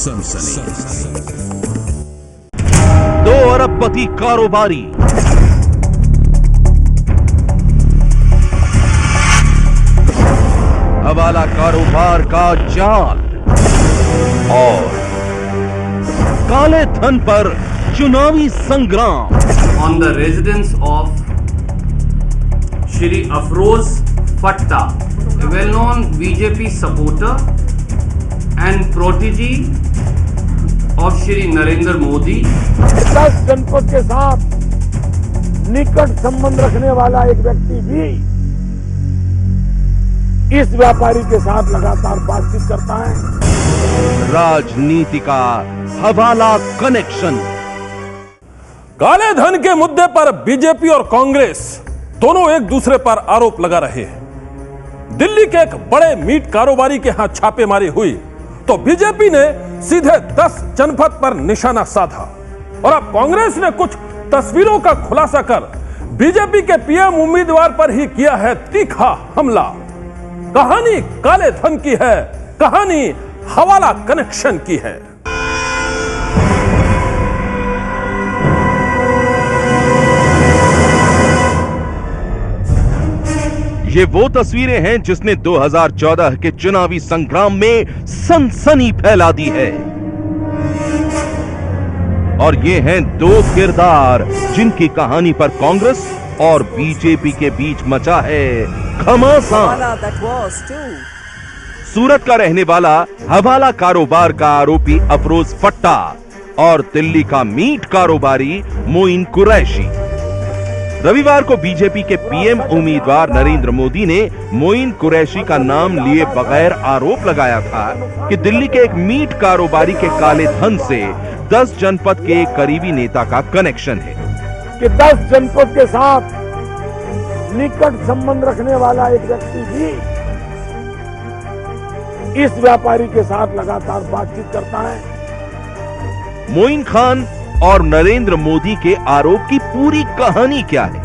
सनसनी। 2 अरबपति कारोबारी, हवाला कारोबार का जाल और काले धन पर चुनावी संग्राम। On the residence of Shri Afroz Fatta, a well-known BJP supporter and protege of Shri Narendra Modi. 10 जनपद के साथ निकट संबंध रखने वाला एक व्यक्ति भी इस व्यापारी के साथ लगातार बातचीत करता है। राजनीति का हवाला कनेक्शन। काले धन के मुद्दे पर बीजेपी और कांग्रेस दोनों एक दूसरे पर आरोप लगा रहे हैं। दिल्ली के एक बड़े मीट कारोबारी के यहां छापेमारी हुई तो बीजेपी ने सीधे 10 जनपद पर निशाना साधा और अब कांग्रेस ने कुछ तस्वीरों का खुलासा कर बीजेपी के पीएम उम्मीदवार पर ही किया है तीखा हमला। कहानी काले धन की है, कहानी हवाला कनेक्शन की है। ये वो तस्वीरें हैं जिसने 2014 के चुनावी संग्राम में सनसनी फैला दी है और ये हैं 2 किरदार जिनकी कहानी पर कांग्रेस और बीजेपी के बीच मचा है घमासान। सूरत का रहने वाला हवाला कारोबार का आरोपी अफरोज फट्टा और दिल्ली का मीट कारोबारी मोइन कुरैशी। रविवार को बीजेपी के पीएम उम्मीदवार नरेंद्र मोदी ने मोइन कुरैशी का नाम लिए बगैर आरोप लगाया था कि दिल्ली के एक मीट कारोबारी के काले धन से 10 जनपद के एक करीबी नेता का कनेक्शन है कि 10 जनपद के साथ निकट संबंध रखने वाला एक व्यक्ति भी इस व्यापारी के साथ लगातार बातचीत करता है। मोइन खान और नरेंद्र मोदी के आरोप की पूरी कहानी क्या है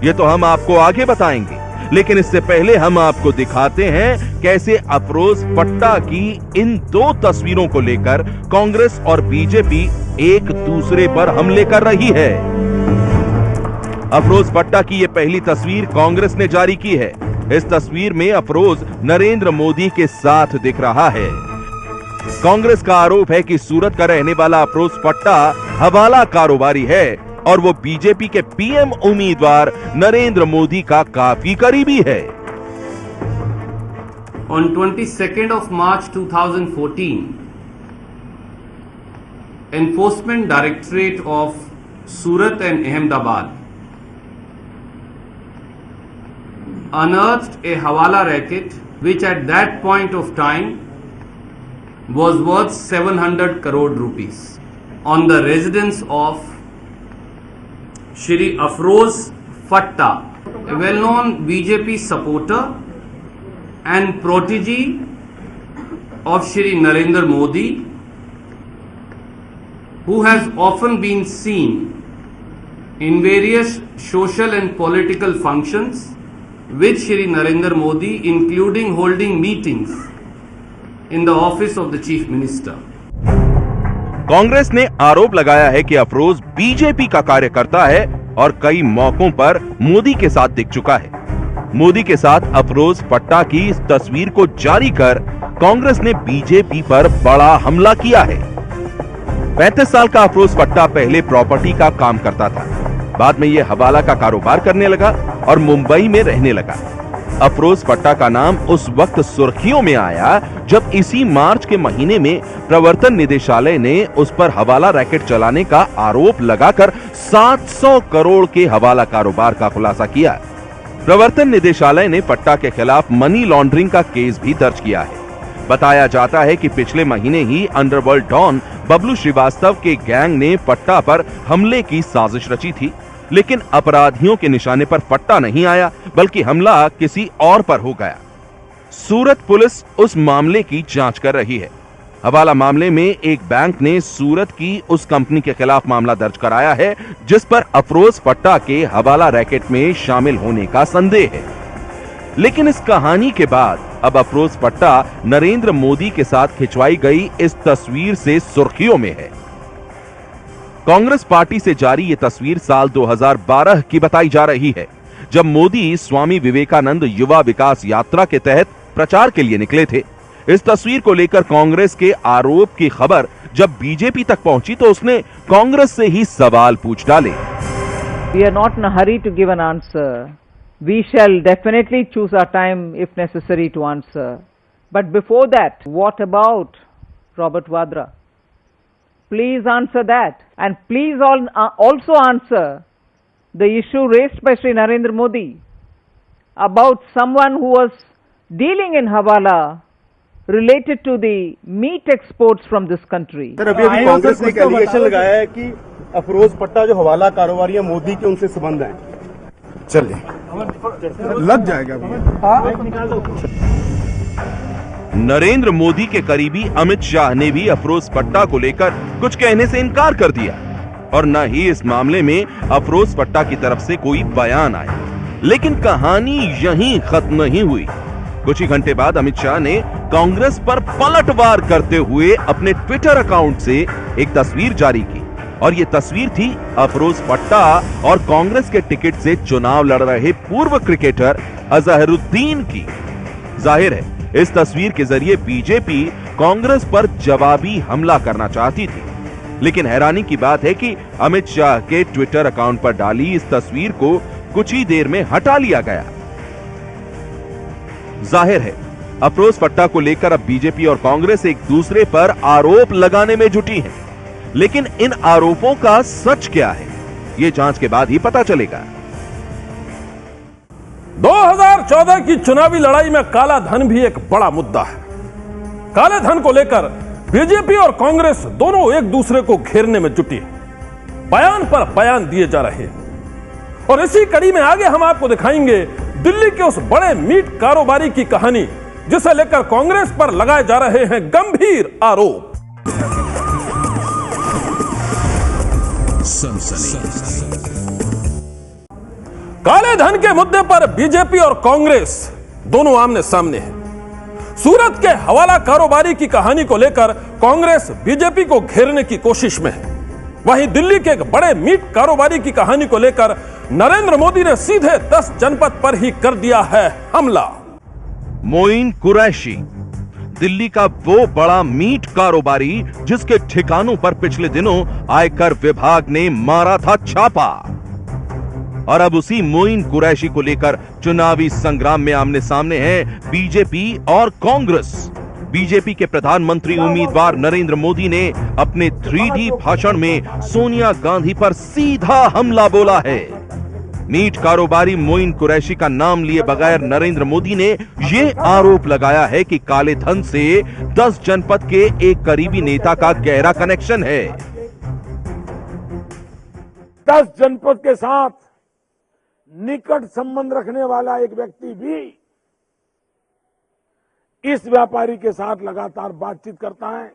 ये तो हम आपको आगे बताएंगे, लेकिन इससे पहले हम आपको दिखाते हैं कैसे अफरोज फट्टा की इन 2 तस्वीरों को लेकर कांग्रेस और बीजेपी एक दूसरे पर हमले कर रही है। अफरोज फट्टा की ये पहली तस्वीर कांग्रेस ने जारी की है। इस तस्वीर में अफरोज नरेंद्र मोदी के साथ दिख रहा है। कांग्रेस का आरोप है कि सूरत का रहने वाला अफरोज फट्टा हवाला कारोबारी है और वो बीजेपी के पीएम उम्मीदवार नरेंद्र मोदी का काफी करीबी है। On 22nd of March 2014, Enforcement Directorate of Surat and Ahmedabad unearthed a hawala racket which at that point of time was worth 700 crore rupees on the residence of Shri Afroz Fatta, a well-known BJP supporter and protege of Shri Narendra Modi, who has often been seen in various social and political functions with Shri Narendra Modi, including holding meetings in the office of the Chief Minister. Congress ने आरोप लगाया है कि Afroz BJP का कार्यकर्ता है और कई मौकों पर मोदी के साथ दिख चुका है। मोदी के साथ अफरोज फट्टा की इस तस्वीर को जारी कर कांग्रेस ने बीजेपी पर बड़ा हमला किया है। 35 साल का अफरोज फट्टा पहले प्रॉपर्टी का काम करता था, बाद में यह हवाला का कारोबार करने लगा और मुंबई में रहने लगा। अफरोज फट्टा का नाम उस वक्त सुर्खियों में आया जब इसी मार्च के महीने में प्रवर्तन निदेशालय ने उस पर हवाला रैकेट चलाने का आरोप लगाकर 700 करोड़ के हवाला कारोबार का खुलासा किया। प्रवर्तन निदेशालय ने फट्टा के खिलाफ मनी लॉन्ड्रिंग का केस भी दर्ज किया है। बताया जाता है कि पिछले महीने ही अंडरवर्ल्ड डॉन बबलू श्रीवास्तव के गैंग ने फट्टा पर हमले की साजिश रची थी, लेकिन अपराधियों के निशाने पर फट्टा नहीं आया बल्कि हमला किसी और पर हो गया। सूरत पुलिस उस मामले की जांच कर रही है। हवाला मामले में एक बैंक ने सूरत की उस कंपनी के खिलाफ मामला दर्ज कराया है जिस पर अफरोज फट्टा के हवाला रैकेट में शामिल होने का संदेह है। लेकिन इस कहानी के बाद अब अफरोज पट्टा नरेंद्र मोदी के साथ खिंचवाई गई इस तस्वीर से सुर्खियों में है। कांग्रेस पार्टी से जारी ये तस्वीर साल 2012 की बताई जा रही है, जब मोदी स्वामी विवेकानंद युवा विकास यात्रा के तहत प्रचार के लिए निकले थे। इस तस्वीर को लेकर कांग्रेस के आरोप की खबर जब बीजेपी तक पहुंची तो उसने कांग्रेस से ही सवाल पूछ डाले। We are not in a hurry to give an answer. We shall definitely choose our time if necessary to answer. But before that, what about Robert Vadra? Please answer that. And please also answer the issue raised by Sri Narendra Modi about someone who was dealing in Hawala related to the meat exports from this country. Sir, अभी कांग्रेस ने एक allegation लगाया है कि अफरोज पट्टा जो हवाला कारोबारी है मोदी के उनसे संबंध है। चलिए लग जाएगा नरेंद्र मोदी के करीबी अमित शाह ने भी अफरोज पट्टा को लेकर कुछ कहने से इनकार कर दिया और न ही इस मामले में अफरोज पट्टा की तरफ से कोई बयान आया। लेकिन कहानी यहीं खत्म नहीं हुई। कुछ ही घंटे बाद अमित शाह ने कांग्रेस पर पलटवार करते हुए अपने ट्विटर अकाउंट से एक तस्वीर जारी की और ये तस्वीर थी अफरोज पट्टा और कांग्रेस के टिकट से चुनाव लड़ रहे पूर्व क्रिकेटर अजहरुद्दीन की। जाहिर है इस तस्वीर के जरिए बीजेपी कांग्रेस पर जवाबी हमला करना चाहती थी। लेकिन हैरानी की बात है कि अमित शाह के ट्विटर अकाउंट पर डाली इस तस्वीर को कुछ ही देर में हटा लिया गया। जाहिर है अफरोज पट्टा को लेकर अब बीजेपी और कांग्रेस एक दूसरे पर आरोप लगाने में जुटी हैं। लेकिन इन आरोपों का सच क्या है, ये जांच के बाद ही पता चलेगा। 2014 की चुनावी लड़ाई में काला धन भी एक बड़ा मुद्दा है। काले धन को लेकर बीजेपी और कांग्रेस दोनों एक दूसरे को घेरने में जुटी है। बयान पर बयान दिए जा रहे हैं और इसी कड़ी में आगे हम आपको दिखाएंगे दिल्ली के उस बड़े मीट कारोबारी की कहानी जिसे लेकर कांग्रेस पर लगाए जा रहे हैं गंभीर आरोप। काले धन के मुद्दे पर बीजेपी और कांग्रेस दोनों आमने सामने हैं। सूरत के हवाला कारोबारी की कहानी को लेकर कांग्रेस बीजेपी को घेरने की कोशिश में है। वहीं दिल्ली के एक बड़े मीट कारोबारी की कहानी को लेकर नरेंद्र मोदी ने सीधे 10 जनपद पर ही कर दिया है हमला। मोइन कुरैशी दिल्ली का वो बड़ा मीट कारोबारी जिसके ठिकानों पर पिछले दिनों आयकर विभाग ने मारा था छापा और अब उसी मोइन कुरैशी को लेकर चुनावी संग्राम में आमने सामने हैं बीजेपी और कांग्रेस। बीजेपी के प्रधानमंत्री उम्मीदवार नरेंद्र मोदी ने अपने 3D भाषण में सोनिया गांधी पर सीधा हमला बोला है। मीट कारोबारी मोइन कुरैशी का नाम लिए बगैर नरेंद्र मोदी ने यह आरोप लगाया है कि काले धन से 10 जनपद के एक करीबी नेता का गहरा कनेक्शन है। 10 जनपद के साथ निकट संबंध रखने वाला एक व्यक्ति भी इस व्यापारी के साथ लगातार बातचीत करता है,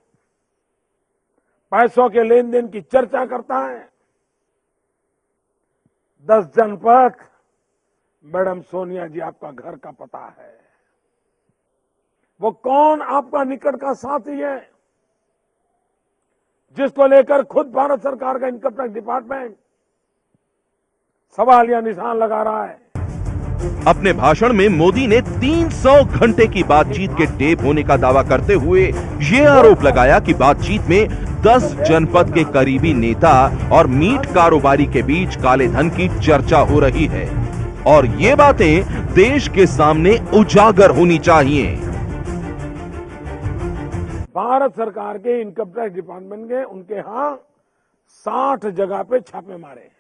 पैसों के लेन देन की चर्चा करता है। 10 जनपद, मैडम सोनिया जी आपका घर का पता है। वो कौन आपका निकट का साथी है जिसको लेकर खुद भारत सरकार का इनकम टैक्स डिपार्टमेंट सवाल या निशान लगा रहा है। अपने भाषण में मोदी ने 300 घंटे की बातचीत के टेप होने का दावा करते हुए यह आरोप लगाया कि बातचीत में 10 जनपद के करीबी नेता और मीट कारोबारी के बीच काले धन की चर्चा हो रही है और ये बातें देश के सामने उजागर होनी चाहिए। भारत सरकार के इनकम टैक्स डिपार्टमेंट के उनके यहां 60 जगह पे छापे मारे हैं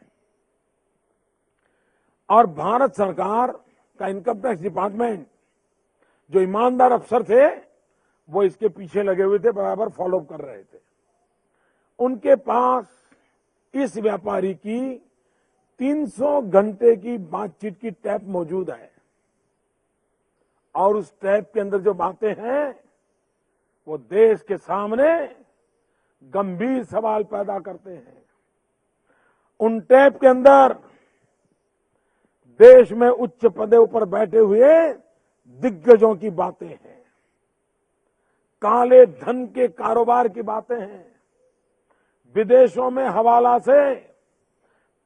और भारत सरकार का इनकम टैक्स डिपार्टमेंट जो ईमानदार अफसर थे वो इसके पीछे लगे हुए थे, बराबर फॉलो कर रहे थे। उनके पास इस व्यापारी की 300 घंटे की बातचीत की टैप मौजूद है और उस टैप के अंदर जो बातें हैं वो देश के सामने गंभीर सवाल पैदा करते हैं। उन टैप के अंदर देश में उच्च पदों पर बैठे हुए दिग्गजों की बातें हैं, काले धन के कारोबार की बातें हैं, विदेशों में हवाला से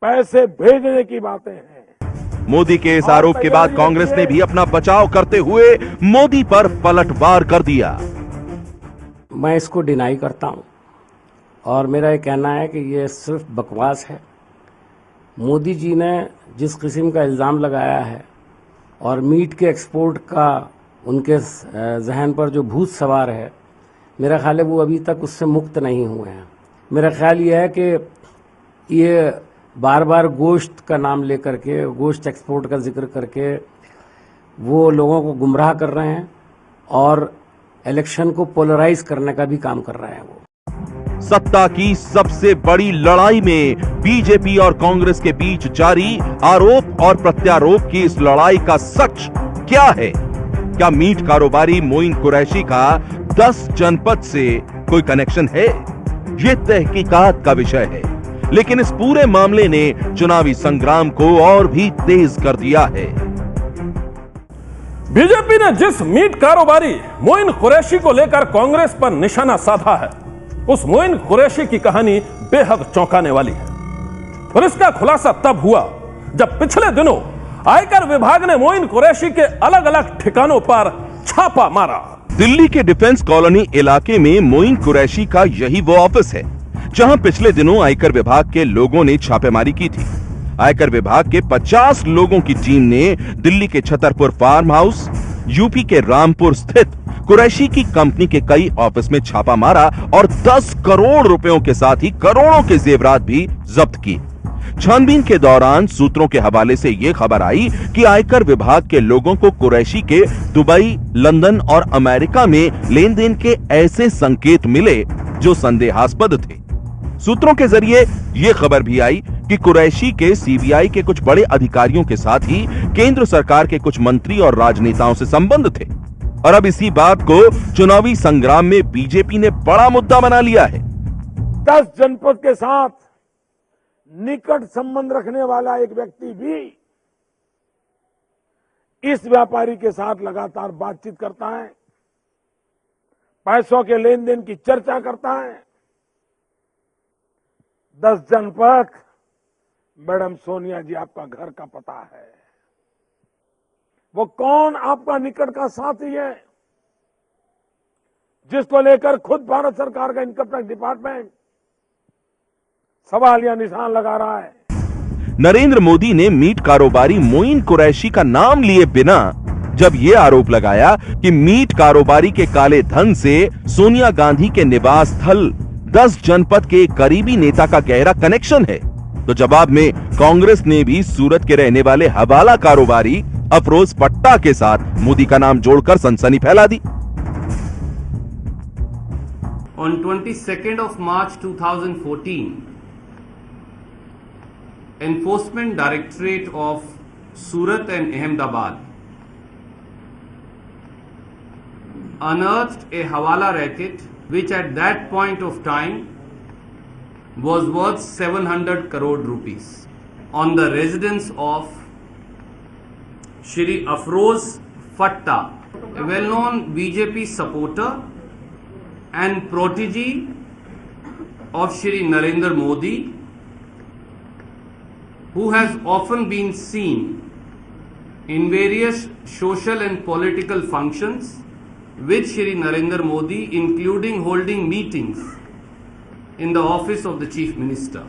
पैसे भेजने की बातें हैं। मोदी के इस आरोप के बाद कांग्रेस ने भी अपना बचाव करते हुए मोदी पर पलटवार कर दिया। मैं इसको डिनाई करता हूं और मेरा ये कहना है कि ये सिर्फ बकवास है। मोदी जी ने जिस किस्म का इल्ज़ाम लगाया है और मीट के एक्सपोर्ट का उनके जहन पर जो भूत सवार है, मेरा ख्याल है वो अभी तक उससे मुक्त नहीं हुए हैं। मेरा ख्याल ये है कि ये बार बार गोश्त का नाम लेकर के, गोश्त एक्सपोर्ट का जिक्र करके वो लोगों को गुमराह कर रहे हैं और इलेक्शन को पोलराइज करने का भी काम कर रहे हैं। वो सत्ता की सबसे बड़ी लड़ाई में बीजेपी और कांग्रेस के बीच जारी आरोप और प्रत्यारोप की इस लड़ाई का सच क्या है? क्या मीट कारोबारी मोइन कुरैशी का 10 जनपद से कोई कनेक्शन है? ये तहकीकात का विषय है, लेकिन इस पूरे मामले ने चुनावी संग्राम को और भी तेज कर दिया है। बीजेपी ने जिस मीट कारोबारी मोइन कुरैशी को लेकर कांग्रेस पर निशाना साधा है, उस मोइन कुरैशी की कहानी बेहद चौंकाने वाली है। और इसका खुलासा तब हुआ जब पिछले दिनों आयकर विभाग ने मोइन कुरैशी के अलग अलग ठिकानों पर छापा मारा। दिल्ली के डिफेंस कॉलोनी इलाके में मोइन कुरैशी का यही वो ऑफिस है जहां पिछले दिनों आयकर विभाग के लोगों ने छापेमारी की थी। आयकर विभाग के 50 लोगों की टीम ने दिल्ली के छतरपुर फार्म हाउस, यूपी के रामपुर स्थित कुरैशी की कंपनी के कई ऑफिस में छापा मारा और 10 करोड़ रुपयों के साथ ही करोड़ों के जेवरात भी जब्त किए। छानबीन के दौरान सूत्रों के हवाले से यह खबर आई कि आयकर विभाग के लोगों को कुरैशी के दुबई, लंदन और अमेरिका में लेन देन के ऐसे संकेत मिले जो संदेहास्पद थे। सूत्रों के जरिए यह खबर भी आई कि कुरैशी के सीबीआई के कुछ बड़े अधिकारियों के साथ ही केंद्र सरकार के कुछ मंत्री और राजनेताओं से संबंध थे। और अब इसी बात को चुनावी संग्राम में बीजेपी ने बड़ा मुद्दा बना लिया है। 10 जनपद के साथ निकट संबंध रखने वाला एक व्यक्ति भी इस व्यापारी के साथ लगातार बातचीत करता है, पैसों के लेन देन की चर्चा करता है। 10 जनपद, मैडम सोनिया जी, आपका घर का पता है। वो कौन आपका निकट का साथी है जिसको लेकर खुद भारत सरकार का इनकम टैक्स डिपार्टमेंट सवाल या निशान लगा रहा है? नरेंद्र मोदी ने मीट कारोबारी मोइन कुरैशी का नाम लिए बिना जब यह आरोप लगाया कि मीट कारोबारी के काले धन से सोनिया गांधी के निवास स्थल 10 जनपद के करीबी नेता का गहरा कनेक्शन है, तो जवाब में कांग्रेस ने भी सूरत के रहने वाले हवाला कारोबारी अफरोज पट्टा के साथ मोदी का नाम जोड़कर सनसनी फैला दी। On 22nd of March 2014, Enforcement Directorate of Surat and Ahmedabad unearthed a Hawala racket which at that point of time was worth 700 crore rupees on the residence of Shri Afroz Fatta, a well-known BJP supporter and protege of Shri Narendra Modi, who has often been seen in various social and political functions with Shri Narendra Modi, including holding meetings in the office of the Chief Minister.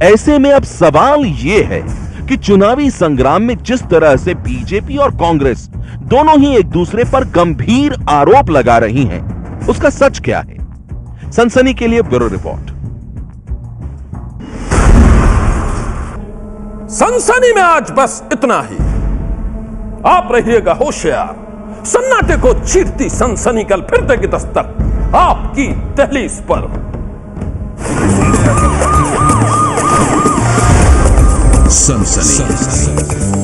ऐसे में अब सवाल ये है कि चुनावी संग्राम में जिस तरह से बीजेपी और कांग्रेस दोनों ही एक दूसरे पर गंभीर आरोप लगा रही हैं, उसका सच क्या है? सनसनी के लिए ब्यूरो रिपोर्ट। सनसनी में आज बस इतना ही। आप रहिएगा होशियार। सन्नाटे को चीरती सनसनी कल फिर देगी दस्तक आपकी दहलीज पर। सनसनी